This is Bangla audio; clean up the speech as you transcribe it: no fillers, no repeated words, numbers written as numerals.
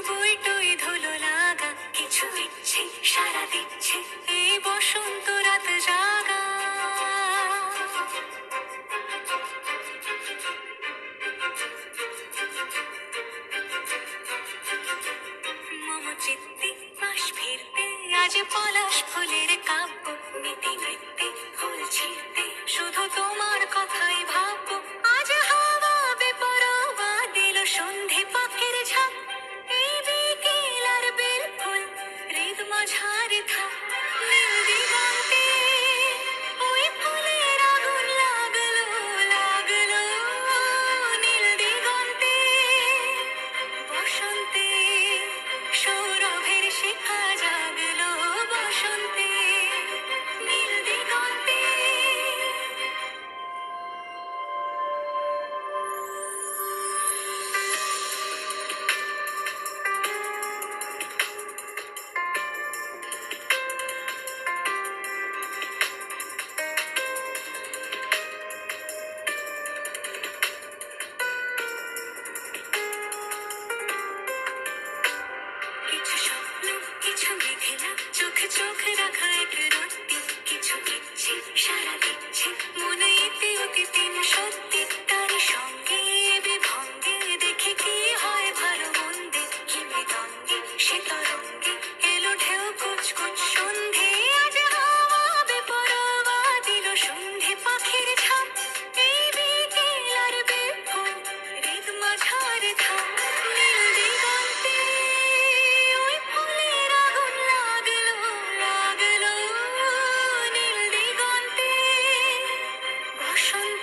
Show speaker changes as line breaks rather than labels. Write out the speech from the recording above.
বই টই ধুলো লাগা, কিছু ইচ্ছে সারা দিচ্ছে এই বসন্ত রাত জাগা। মম চিত্তে পাশ ফিরতে আজ পলাশ ফুলের কাব্য, নীতি নৃত্যে ফুল ছিঁড়তে শুধু তোমার কথাই ভাববো। আজ হাওয়া বেপরোয়া দিল সন্ধে পাখির ঝাঁক, এই বিকেল আর বেল ফুল হৃদ মাঝারে থাক। নীল দিগন্তে ওই ফুলের আগুন লাগলো লাগলো, নীল দিগন্তে বসন্তে সৌরভের শিখা জাগলো, বসন্তে নীল দিগন্তে। কিছু স্বপ্ন কিছু মেঘেলা, চোখে চোখ রাখা এক রত্তি, কিছু ইচ্ছে সারা দিচ্ছে মনে ইতি অতিদিন সত্যি। তারই সঙ্গে বিভঙ্গে দেখি কি হয় ভালো মন্দে, কি মৃদঙ্গে সে তরঙ্গে এলো ঢেউ কুচকুচ সন্ধে। আজ হাওয়া বেপরোয়া দিল সন্ধে পাখির ঝাঁক, এই বিকেল আর বেল ফুল হৃদ মাঝারে থাক। নীল দিগন্তে ওই ফুলের আগুন লাগলো লাগলো, নীল দিগন্তে বসন্ত